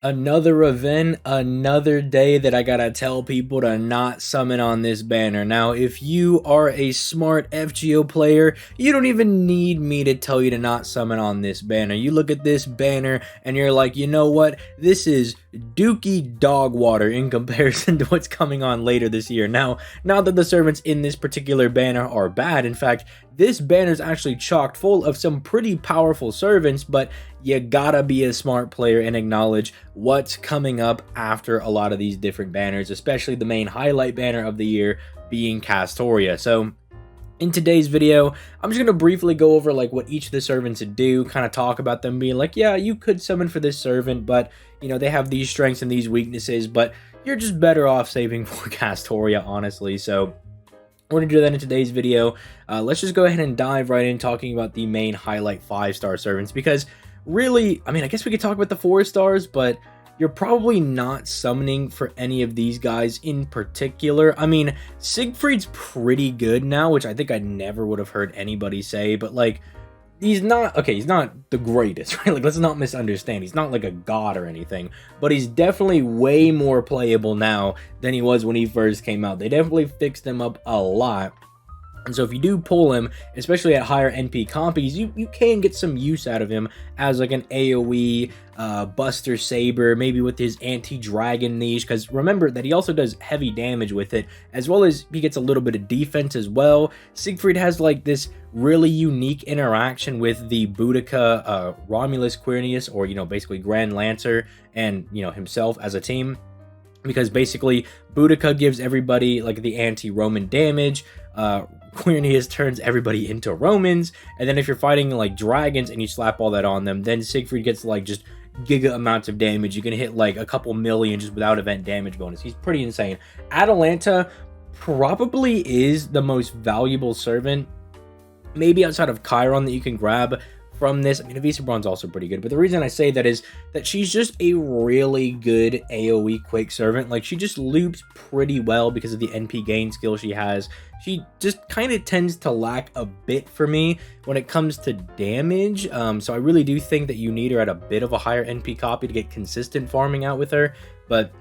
Another event, another day that I gotta tell people to not summon on this banner. Now, if you are a smart FGO player, you don't even need me to tell you to not summon on this banner. You look at this banner and you're like, you know what? This is dookie dog water in comparison to what's coming on later this year. Now, not that the servants in this particular banner are bad. In fact, this banner is actually chock full of some pretty powerful servants, but you gotta be a smart player and acknowledge what's coming up after a lot of these different banners, especially the main highlight banner of the year being Castoria. So in today's video, I'm just going to briefly go over like what each of the servants do, kind of talk about them being like, yeah, you could summon for this servant, but you know, they have these strengths and these weaknesses, but you're just better off saving for Castoria, honestly. So we're going to do that in today's video. Let's just go ahead and dive right in talking about the main highlight 5-star servants, because really, I mean, I guess we could talk about the 4 stars, but you're probably not summoning for any of these guys in particular. I mean, Siegfried's pretty good now, which I think I never would have heard anybody say, but like, he's not, okay, he's not the greatest, right? Like, let's not misunderstand. He's not like a god or anything, but he's definitely way more playable now than he was when he first came out. They definitely fixed him up a lot. And so if you do pull him, especially at higher NP compies, you can get some use out of him as like an AoE Buster Saber, maybe with his anti-dragon niche, because remember that he also does heavy damage with it, as well as he gets a little bit of defense as well. Siegfried has like this really unique interaction with the Boudica, Romulus Quirinius, or, you know, basically Grand Lancer and, you know, himself as a team. Because basically, Boudica gives everybody like the anti-Roman damage, Quirinius turns everybody into Romans, and then if you're fighting like dragons and you slap all that on them, then Siegfried gets like just giga amounts of damage. You can hit like a couple million just without event damage bonus. He's pretty insane. Atalanta probably is the most valuable servant, maybe outside of Chiron, that you can grab from this. I mean, Avisa Braun's also pretty good, but the reason I say that is that she's just a really good AoE quick servant. Like, she just loops pretty well because of the NP gain skill she has. She just kind of tends to lack a bit for me when it comes to damage, so I really do think that you need her at a bit of a higher NP copy to get consistent farming out with her, but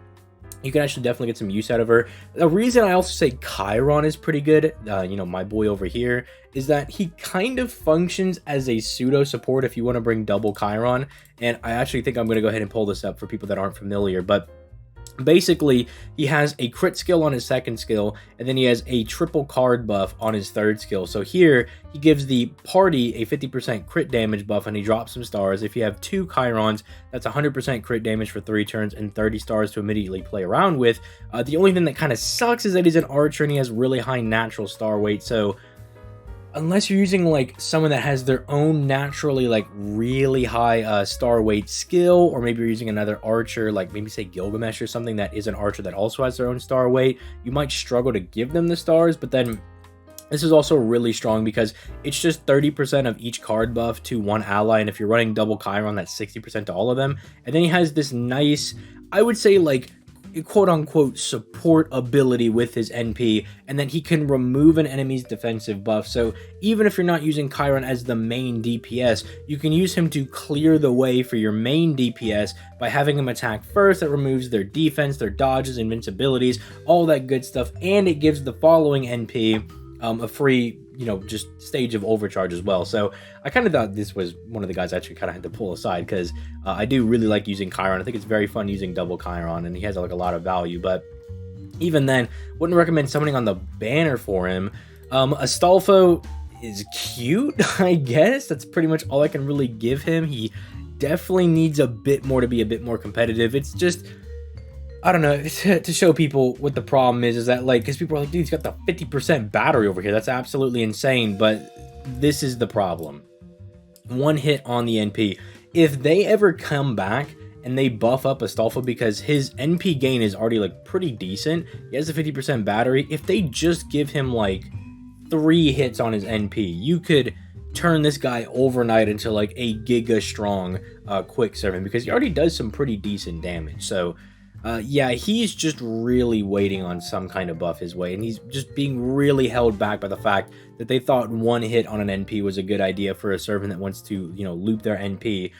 you can actually definitely get some use out of her. The reason I also say Chiron is pretty good, you know, my boy over here, is that he kind of functions as a pseudo support if you want to bring double Chiron. And I actually think I'm going to go ahead and pull this up for people that aren't familiar, but basically, he has a crit skill on his second skill, and then he has a triple card buff on his third skill. So here, he gives the party a 50% crit damage buff, and he drops some stars. If you have 2 Chirons, that's 100% crit damage for 3 turns and 30 stars to immediately play around with. The only thing that kind of sucks is that he's an archer, and he has really high natural star weight, so unless you're using like someone that has their own naturally like really high star weight skill, or maybe you're using another archer, like maybe say Gilgamesh or something that is an archer that also has their own star weight, you might struggle to give them the stars. But then this is also really strong because it's just 30% of each card buff to one ally, and if you're running double Chiron, that's 60% to all of them. And then he has this nice, I would say, like quote-unquote support ability with his NP, and then he can remove an enemy's defensive buff. So even if you're not using Chiron as the main DPS, you can use him to clear the way for your main DPS by having him attack first. That removes their defense, their dodges, invincibilities, all that good stuff, and it gives the following NP a free, you know, just stage of overcharge as well. So I kind of thought this was one of the guys I actually kind of had to pull aside, because I do really like using Chiron. I think it's very fun using double Chiron, and he has like a lot of value, but even then, wouldn't recommend summoning on the banner for him. Astolfo is cute, I guess. That's pretty much all I can really give him. He definitely needs a bit more to be a bit more competitive. It's just, I don't know, to show people what the problem is that, like, because people are like, dude, he's got the 50% battery over here. That's absolutely insane, but this is the problem. One hit on the NP. If they ever come back and they buff up Astolfo, because his NP gain is already, like, pretty decent, he has a 50% battery, if they just give him, like, 3 hits on his NP, you could turn this guy overnight into, like, a giga strong quick servant, because he already does some pretty decent damage. So Yeah, he's just really waiting on some kind of buff his way, and he's just being really held back by the fact that they thought one hit on an NP was a good idea for a servant that wants to, loop their NP.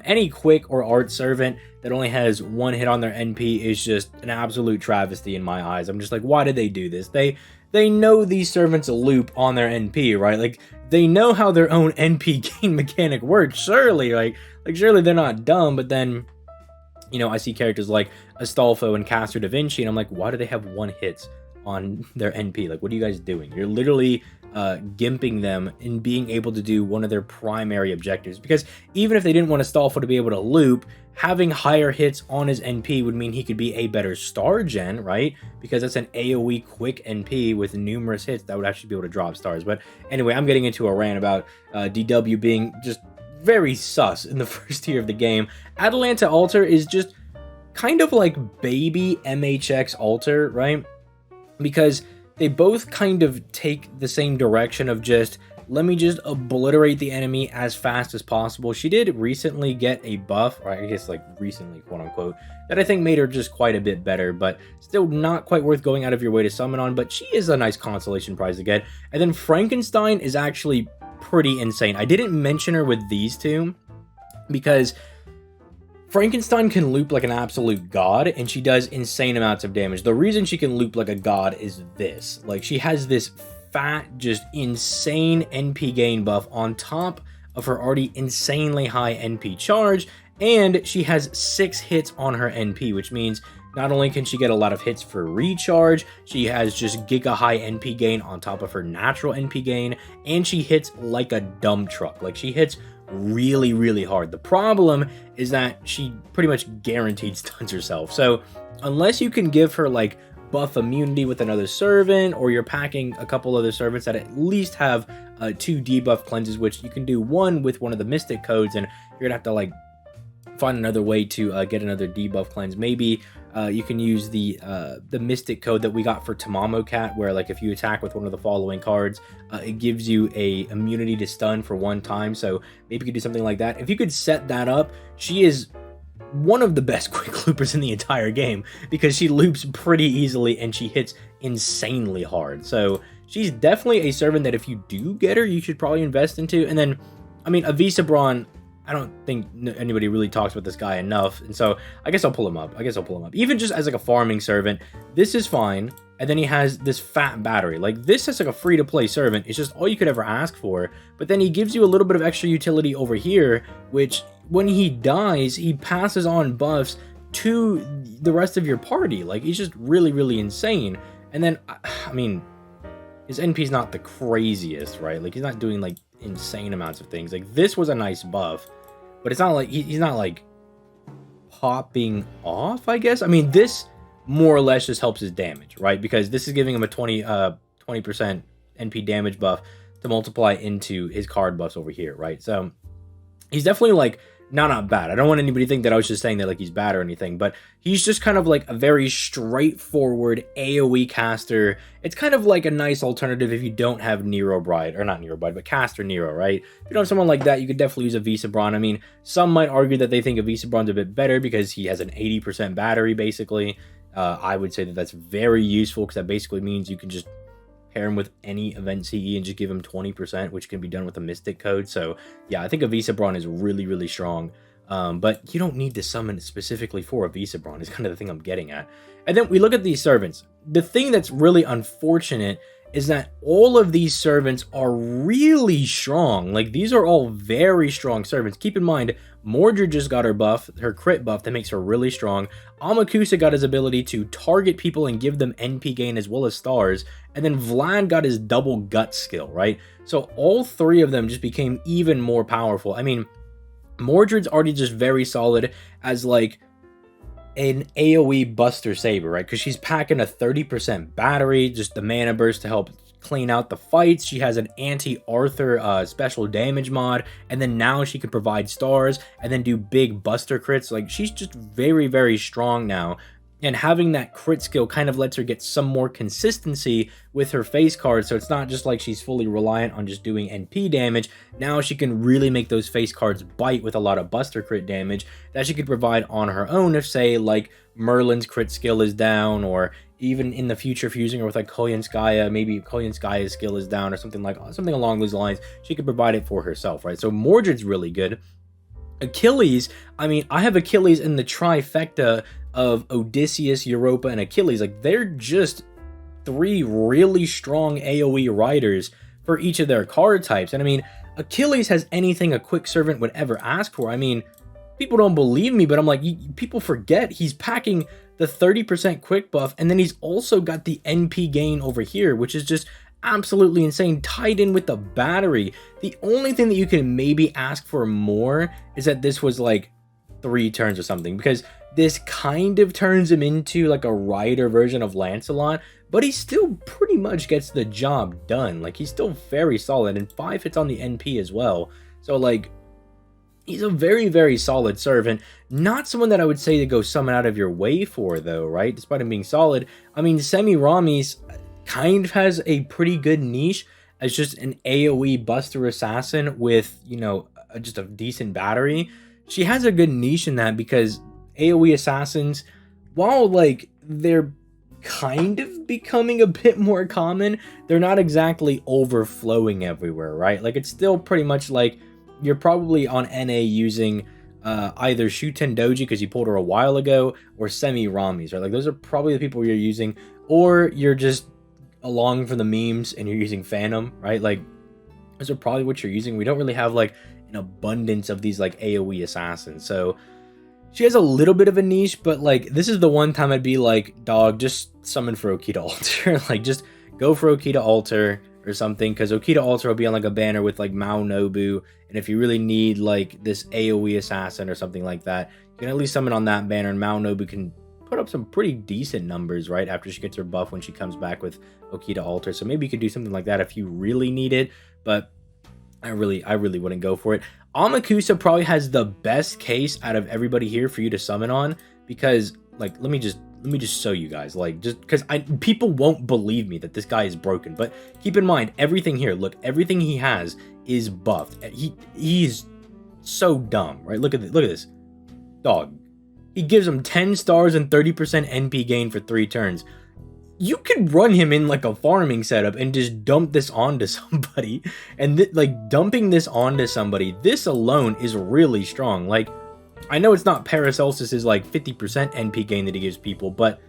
Any quick or art servant that only has one hit on their NP is just an absolute travesty in my eyes. I'm just like, why did they do this? They know these servants loop on their NP, right? Like, they know how their own NP gain mechanic works, surely. Like surely they're not dumb, but then, I see characters like Stalfo and Caster Da Vinci, and I'm like, why do they have one hits on their NP? Like, what are you guys doing? You're literally gimping them in being able to do one of their primary objectives. Because even if they didn't want Stalfo to be able to loop, having higher hits on his NP would mean he could be a better star gen, right? Because that's an AoE quick NP with numerous hits that would actually be able to drop stars. But anyway, I'm getting into a rant about DW being just very sus in the first tier of the game. Atalanta Altar is just kind of like baby MHX Altar, right? Because they both kind of take the same direction of just, let me just obliterate the enemy as fast as possible. She did recently get a buff, or I guess like recently, quote unquote, that I think made her just quite a bit better, but still not quite worth going out of your way to summon on, but she is a nice consolation prize to get. And then Frankenstein is actually pretty insane. I didn't mention her with these two because Frankenstein can loop like an absolute god, and she does insane amounts of damage. The reason she can loop like a god is this. Like, she has this fat, just insane NP gain buff on top of her already insanely high NP charge, and she has 6 hits on her NP, which means not only can she get a lot of hits for recharge, she has just giga high NP gain on top of her natural NP gain, and she hits like a dump truck. Like, she hits really, really hard. The problem is that she pretty much guaranteed stuns herself. So unless you can give her like buff immunity with another servant, or you're packing a couple other servants that at least have 2 debuff cleanses, which you can do one with one of the mystic codes, and you're gonna have to like find another way to get another debuff cleanse. Maybe you can use the mystic code that we got for Tamamo Cat, where like if you attack with one of the following cards, it gives you a immunity to stun for 1 time. So maybe you could do something like that. If you could set that up, she is one of the best quick loopers in the entire game, because she loops pretty easily and she hits insanely hard. So she's definitely a servant that if you do get her, you should probably invest into. And then, I mean, Avisa Braun, I don't think anybody really talks about this guy enough, and so I guess I'll pull him up. Even just as like a farming servant, this is fine. And then he has this fat battery. Like, this is like a free-to-play servant. It's just all you could ever ask for. But then he gives you a little bit of extra utility over here, which when he dies, he passes on buffs to the rest of your party. Like, he's just really, really insane. And then, I mean, his NP's not the craziest, right? Like, he's not doing like insane amounts of things. Like, this was a nice buff, but it's not like he's not like popping off, I guess. I mean, this more or less just helps his damage, right? Because this is giving him a 20% NP damage buff to multiply into his card buffs over here, right? So he's definitely like not bad. I don't want anybody to think that I was just saying that like he's bad or anything, but he's just kind of like a very straightforward AoE caster. It's kind of like a nice alternative if you don't have Nero Bride, or not Nero Bride, but Caster Nero, right? If you don't have someone like that, you could definitely use Avisa Braun. I mean, some might argue that they think Avisa Braun's a bit better because he has an 80% battery, basically. I would say that that's very useful, because that basically means you can just pair him with any event CE and just give him 20%, which can be done with a mystic code. So yeah, I think Avisa Braun is really, really strong. But you don't need to summon specifically for Avisa Braun is kind of the thing I'm getting at. And then we look at these servants. The thing that's really unfortunate is that all of these servants are really strong. Like, these are all very strong servants. Keep in mind, Mordred just got her buff, her crit buff, that makes her really strong. Amakusa got his ability to target people and give them NP gain as well as stars. And then Vlad got his double gut skill, right? So all 3 of them just became even more powerful. I mean, Mordred's already just very solid as like an AoE Buster Saber, right? Because she's packing a 30% battery, just the mana burst to help clean out the fights. She has an anti-Arthur special damage mod, and then now she can provide stars and then do big Buster crits. Like, she's just very, very strong now. And having that crit skill kind of lets her get some more consistency with her face cards, so it's not just like she's fully reliant on just doing NP damage. Now she can really make those face cards bite with a lot of buster crit damage that she could provide on her own if, say, like Merlin's crit skill is down, or even in the future if you're using her with like Koyanskaya, maybe Koyanskaya's skill is down or something along those lines, she could provide it for herself, right? So Mordred's really good. Achilles, I mean, I have Achilles in the trifecta of Odysseus, Europa, and Achilles. Like, they're just 3 really strong AoE riders for each of their card types. And I mean, Achilles has anything a quick servant would ever ask for. I mean, people don't believe me, but I'm like, people forget he's packing the 30% quick buff, and then he's also got the NP gain over here, which is just absolutely insane, tied in with the battery. The only thing that you can maybe ask for more is that this was like 3 turns or something, because this kind of turns him into like a rider version of Lancelot, but he still pretty much gets the job done. Like, he's still very solid, and 5 hits on the NP as well. So like, he's a very, very solid servant. Not someone that I would say to go summon out of your way for, though, right? Despite him being solid. I mean, Semiramis kind of has a pretty good niche as just an AoE buster assassin with, you know, just a decent battery. She has a good niche in that because AoE assassins, while like they're kind of becoming a bit more common, they're not exactly overflowing everywhere, right? Like, it's still pretty much like you're probably on NA using either Shuten Doji because you pulled her a while ago, or Semiramis, right? Like, those are probably the people you're using, or you're just along for the memes and you're using Phantom, right? Like, those are probably what you're using. We don't really have like an abundance of these like AoE assassins, so she has a little bit of a niche. But like, this is the one time I'd be like, dog, just summon for Okita Altar. Like, just go for Okita Altar or something, because Okita Altar will be on like a banner with like Mao Nobu, and if you really need like this AoE assassin or something like that, you can at least summon on that banner, and Mao Nobu can put up some pretty decent numbers right after she gets her buff when she comes back with Okita Altar. So maybe you could do something like that if you really need it, but I really wouldn't go for it. Amakusa probably has the best case out of everybody here for you to summon on, because like, let me just show you guys, like, just because people won't believe me that this guy is broken. But keep in mind, everything here, look, everything he has is buffed. He's so dumb, right? Look at this dog. He gives him 10 stars and 30% NP gain for 3 turns. You could run him in like a farming setup and just dump this onto somebody. And like, dumping this onto somebody, this alone is really strong. Like, I know it's not Paracelsus's like 50% NP gain that he gives people, but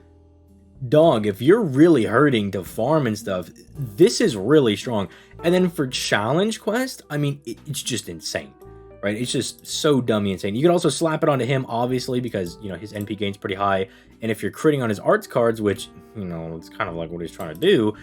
dog, if you're really hurting to farm and stuff, this is really strong. And then for challenge quest, I mean, it's just insane, right? It's just so dummy insane. You can also slap it onto him, obviously, because, you know, his NP gain's pretty high. And if you're critting on his arts cards, which, you know, it's kind of like what he's trying to do,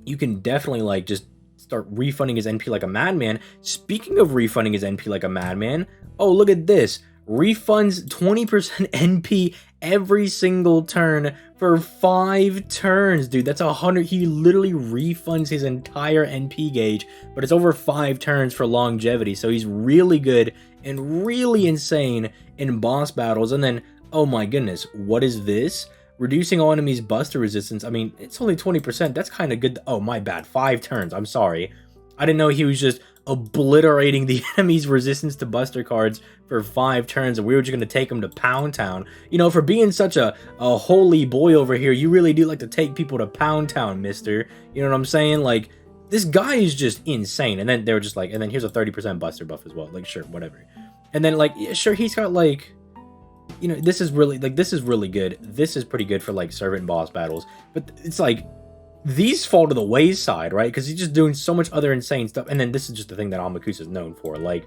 you can definitely like just start refunding his NP like a madman. Speaking of refunding his NP like a madman, oh, look at this. Refunds 20% NP every single turn for 5 turns, dude. That's 100. He literally refunds his entire NP gauge, but it's over 5 turns for longevity. So he's really good and really insane in boss battles. And then, oh my goodness, what is this? Reducing all enemies' buster resistance. I mean, it's only 20%. That's kind of good. Oh, my bad. 5 turns. I'm sorry. I didn't know he was just obliterating the enemy's resistance to buster cards for 5 turns, and we were just going to take him to Pound Town. You know, for being such a holy boy over here, you really do like to take people to Pound Town, mister. You know what I'm saying? Like, this guy is just insane. And then they were just like, and then here's a 30% buster buff as well. Like, sure, whatever. And then, like, yeah, sure, he's got, like, you know, this is really, like, this is really good. This is pretty good for, like, servant boss battles. But it's like, these fall to the wayside, right? Because he's just doing so much other insane stuff. And then this is just the thing that Amakusa is known for. Like,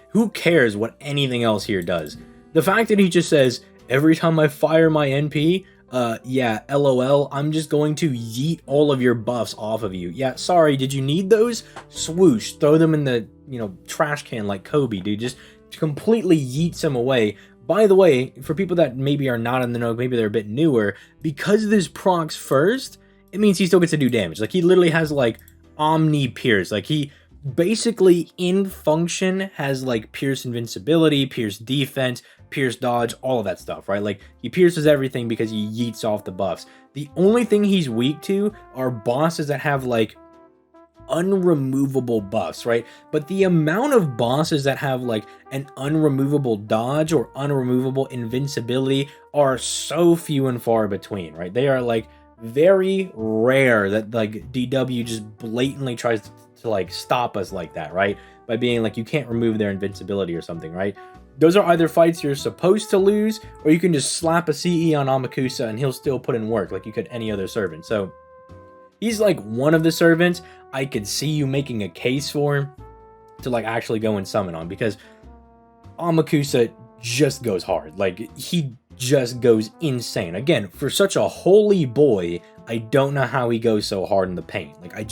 who cares what anything else here does? The fact that he just says, every time I fire my NP, yeah, LOL, I'm just going to yeet all of your buffs off of you. Yeah, sorry, did you need those? Swoosh, throw them in the, you know, trash can like Kobe, dude. Just completely yeets them away. By the way, for people that maybe are not in the know, maybe they're a bit newer, because this procs first, it means he still gets to do damage. Like, he literally has, like, Omni Pierce. Like, he basically, in function, has, like, Pierce Invincibility, Pierce Defense, pierce dodge, all of that stuff, right? Like, he pierces everything because he yeets off the buffs. The only thing he's weak to are bosses that have, like, unremovable buffs, right? But the amount of bosses that have like an unremovable dodge or unremovable invincibility are so few and far between, right? They are like very rare that like DW just blatantly tries to like stop us like that, right? By being like, you can't remove their invincibility or something, right? Those are either fights you're supposed to lose, or you can just slap a CE on Amakusa and he'll still put in work like you could any other servant. So he's like one of the servants I could see you making a case for to like actually go and summon on, because Amakusa just goes hard. Like, he just goes insane. Again, for such a holy boy, I don't know how he goes so hard in the paint. Like, I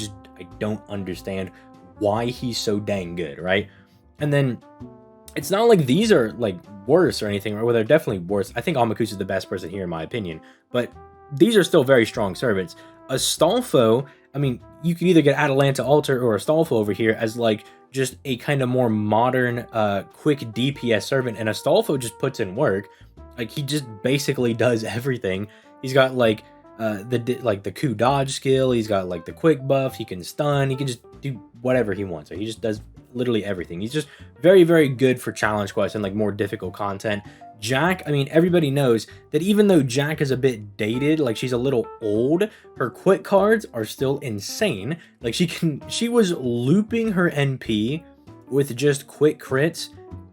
don't understand why he's so dang good, right? And then it's not like these are like worse or anything, or well, they're definitely worse. I think Amakusa is the best person here in my opinion, but these are still very strong servants. A Stalfo, I mean, you can either get Atalanta Altar or a Stalfo over here as like just a kind of more modern, quick DPS servant, and Astolfo just puts in work. Like, he just basically does everything. He's got like the coup dodge skill. He's got like the quick buff. He can stun. He can just do whatever he wants. So he just does literally everything. He's just very, very good for challenge quests and like more difficult content. Jack, I mean, everybody knows that even though Jack is a bit dated, like she's a little old, her quick cards are still insane. Like, she was looping her NP with just quick crits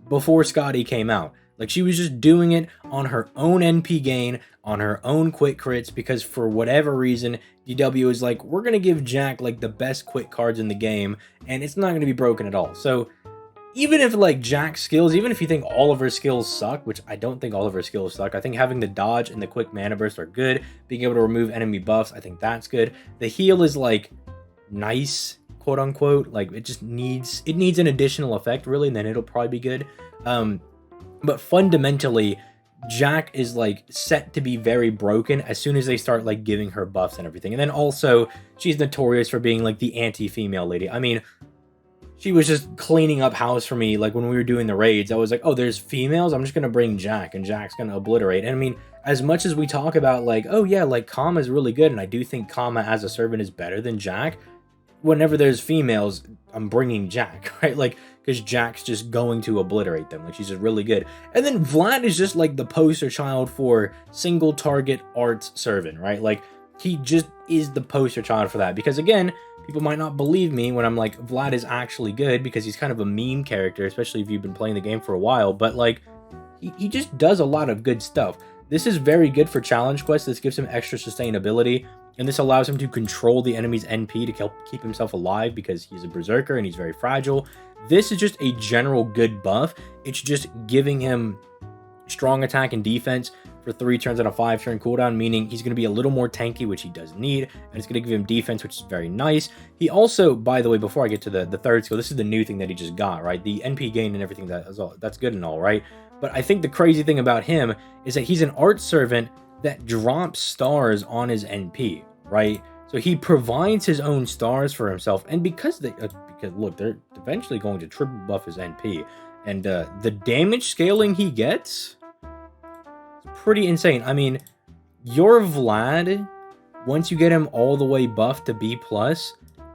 before Scotty came out. Like, she was just doing it on her own NP gain, on her own quick crits, because for whatever reason, DW is like, we're going to give Jack like the best quick cards in the game, and it's not going to be broken at all. So even if like Jack's skills, even if you think all of her skills suck, which I don't think all of her skills suck, I think having the dodge and the quick mana burst are good. Being able to remove enemy buffs, I think that's good. The heal is like nice, quote unquote. Like, it needs an additional effect really, and then it'll probably be good. But fundamentally, Jack is like set to be very broken as soon as they start like giving her buffs and everything. And then also, she's notorious for being like the anti-female lady. I mean, she was just cleaning up house for me. Like, when we were doing the raids, I was like, oh, there's females, I'm just gonna bring Jack, and Jack's gonna obliterate. And I mean, as much as we talk about like, oh yeah, like Kama is really good, and I do think Kama as a servant is better than Jack, whenever there's females, I'm bringing Jack, right? Like, because Jack's just going to obliterate them. Like, she's just really good. And then Vlad is just like the poster child for single target arts servant, right? Like, he just is the poster child for that. Because again, people might not believe me when I'm like, Vlad is actually good, because he's kind of a meme character, especially if you've been playing the game for a while. But like, he just does a lot of good stuff. This is very good for challenge quests. This gives him extra sustainability, and this allows him to control the enemy's NP to help keep himself alive, because he's a berserker and he's very fragile. This is just a general good buff. It's just giving him strong attack and defense for 3 turns on a 5-turn cooldown, meaning he's going to be a little more tanky, which he does need, and it's going to give him defense, which is very nice. He also, by the way, before I get to the third skill, this is the new thing that he just got, right? The NP gain and everything, that's good and all, right? But I think the crazy thing about him is that he's an art servant that drops stars on his NP, right? So he provides his own stars for himself, and because look, they're eventually going to triple buff his NP, and the damage scaling he gets, pretty insane. I mean, your Vlad, once you get him all the way buffed to B+,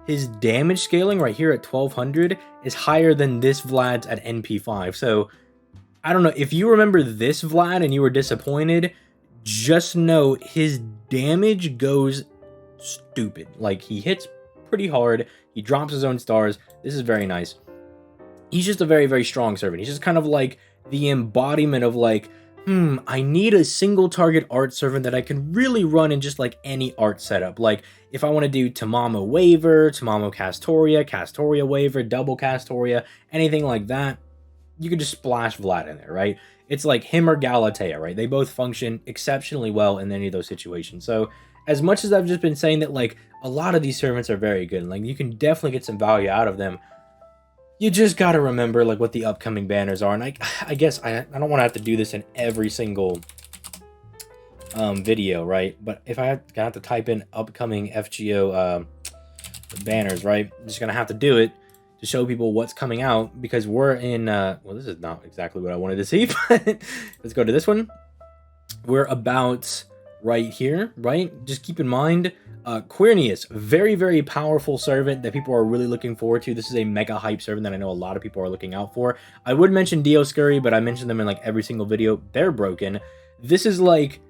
his damage scaling right here at 1200 is higher than this Vlad's at NP5. So I don't know, if you remember this Vlad and you were disappointed, just know his damage goes stupid. Like, he hits pretty hard, he drops his own stars. This is very nice. He's just a very, very strong servant. He's just kind of like the embodiment of like, I need a single target art servant that I can really run in just like any art setup. Like, if I want to do Tamamo Waver, Tamamo Castoria, Castoria Waver, double Castoria, anything like that, you can just splash Vlad in there, right? It's like him or Galatea, right? They both function exceptionally well in any of those situations. So as much as I've just been saying that like a lot of these servants are very good, and like you can definitely get some value out of them, you just got to remember like what the upcoming banners are. And I guess I don't want to have to do this in every single video, right? But if I have to type in upcoming FGO banners, right, I'm just gonna have to do it to show people what's coming out, because we're in, well, this is not exactly what I wanted to see, but let's go to this one. We're about right here, right? Just keep in mind, Quirinius, very, very powerful servant that people are really looking forward to. This is a mega hype servant that I know a lot of people are looking out for. I would mention Dioscuri, but I mentioned them in like every single video. They're broken. This is like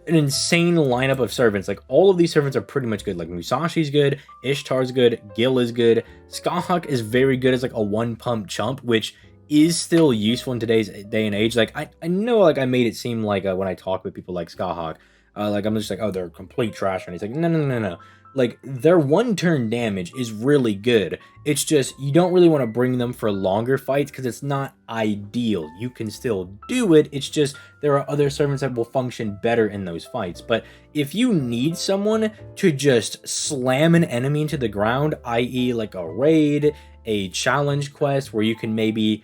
an insane lineup of servants. Like, all of these servants are pretty much good. Like, Musashi's good, Ishtar's good, Gil is good, Skahawk is very good as like a one-pump chump, which is still useful in today's day and age. Like, I know, like, I made it seem like when I talk with people like Skahawk, like, I'm just like, oh, they're complete trash, and he's like, no. Like, their one-turn damage is really good. It's just, you don't really want to bring them for longer fights because it's not ideal. You can still do it. It's just, there are other servants that will function better in those fights. But if you need someone to just slam an enemy into the ground, i.e. like a raid, a challenge quest where you can maybe,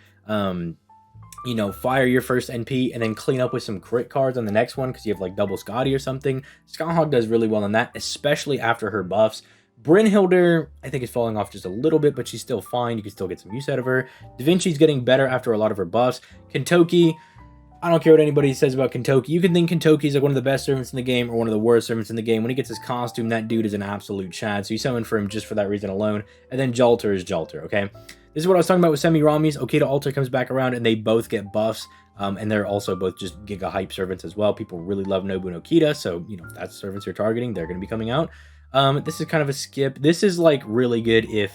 you know, fire your first NP and then clean up with some crit cards on the next one because you have like double Scotty or something. Skahawk does really well in that, especially after her buffs. Brynhildr, I think, is falling off just a little bit, but she's still fine. You can still get some use out of her. Da Vinci's getting better after a lot of her buffs. Kentoki, I don't care what anybody says about Kentoki. You can think Kentoki's like one of the best servants in the game or one of the worst servants in the game. When he gets his costume, that dude is an absolute Chad. So you summon for him just for that reason alone. And then Jalter is Jalter, okay? This is what I was talking about with Semiramis. Okita Alter comes back around and they both get buffs. And they're also both just giga hype servants as well. People really love Nobu and Okita. So, you know, if that's servants you're targeting, they're going to be coming out. This is kind of a skip. This is like really good if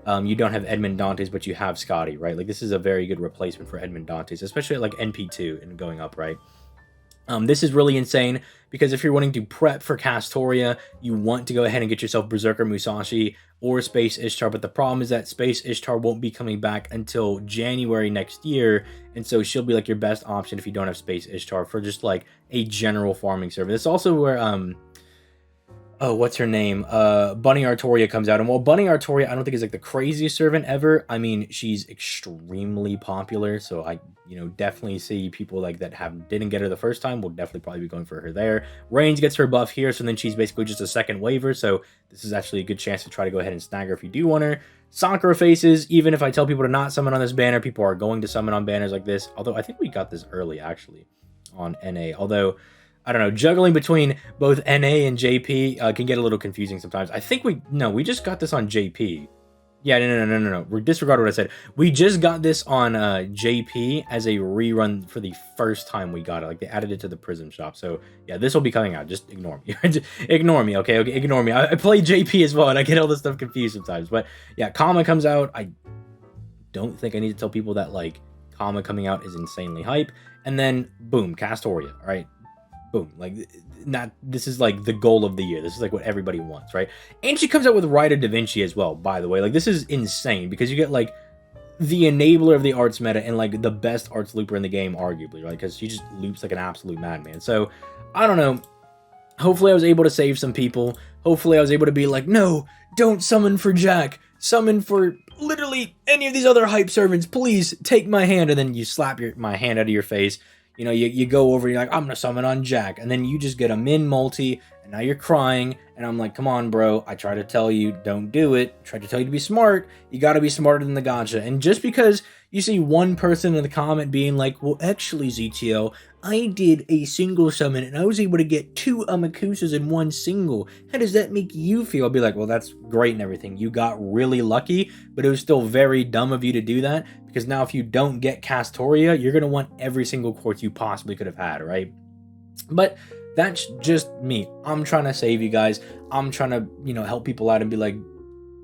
you don't have Edmund Dantes, but you have Scotty, right? Like, this is a very good replacement for Edmund Dantes, especially at like NP2 and going up, right? This is really insane because if you're wanting to prep for Castoria, you want to go ahead and get yourself Berserker Musashi or Space Ishtar, but the problem is that Space Ishtar won't be coming back until January next year, and so she'll be like your best option if you don't have Space Ishtar for just like a general farming service. It's also where oh, what's her name? Bunny Artoria comes out. And while Bunny Artoria, I don't think is like the craziest servant ever. I mean, she's extremely popular. So I, you know, definitely see people like that didn't get her the first time will definitely probably be going for her there. Reigns gets her buff here. So then she's basically just a second waiver. So this is actually a good chance to try to go ahead and snag her if you do want her. Sakura faces, even if I tell people to not summon on this banner, people are going to summon on banners like this. Although I think we got this early actually on NA. Although, I don't know, juggling between both NA and JP can get a little confusing sometimes. I think we just got this on JP. Yeah, no. Disregard what I said. We just got this on JP as a rerun for the first time we got it. Like, they added it to the Prism shop. So, yeah, this will be coming out. Just ignore me. Ignore me, okay? Ignore me. I play JP as well, and I get all this stuff confused sometimes. But, yeah, Kama comes out. I don't think I need to tell people that, like, Kama coming out is insanely hype. And then, boom, Castoria, all right? Boom, like, this is like the goal of the year. This is like what everybody wants, right? And she comes out with Ride of Da Vinci as well, by the way. Like, this is insane because you get like the enabler of the arts meta and like the best arts looper in the game, arguably, right? Because she just loops like an absolute madman. So, I don't know. Hopefully I was able to save some people. Hopefully I was able to be like, no, don't summon for Jack. Summon for literally any of these other hype servants. Please take my hand. And then you slap my hand out of your face. You know, you go over, you're like, I'm going to summon on Jack. And then you just get a min multi, and now you're crying. And I'm like, come on, bro. I try to tell you, don't do it. I try to tell you to be smart. You got to be smarter than the gacha. And just because you see one person in the comment being like, well, actually, ZTO, I did a single summon, and I was able to get 2 Amakusas in one single. How does that make you feel? I'll be like, well, that's great and everything. You got really lucky, but it was still very dumb of you to do that. Because now if you don't get Castoria, you're going to want every single quartz you possibly could have had, right? But that's just me. I'm trying to save you guys. I'm trying to, you know, help people out and be like,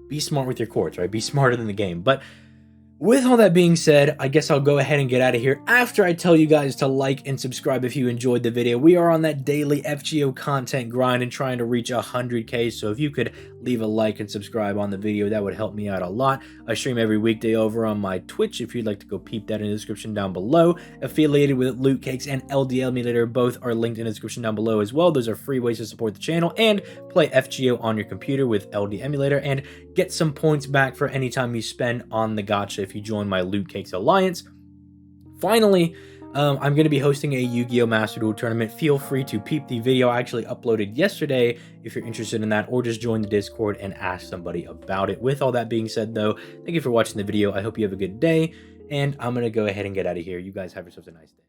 be smart with your quartz, right? Be smarter than the game. But with all that being said, I guess I'll go ahead and get out of here after I tell you guys to like and subscribe if you enjoyed the video. We are on that daily FGO content grind and trying to reach 100K, so if you could leave a like and subscribe on the video, that would help me out a lot. I stream every weekday over on my Twitch if you'd like to go peep that in the description down below. Affiliated with Loot Cakes and LD Emulator, both are linked in the description down below as well. Those are free ways to support the channel and play FGO on your computer with LD Emulator and get some points back for any time you spend on the gacha if you join my Loot Cakes Alliance. Finally, I'm going to be hosting a Yu-Gi-Oh! Master Duel tournament. Feel free to peep the video I actually uploaded yesterday if you're interested in that, or just join the Discord and ask somebody about it. With all that being said, though, thank you for watching the video. I hope you have a good day, and I'm going to go ahead and get out of here. You guys have yourselves a nice day.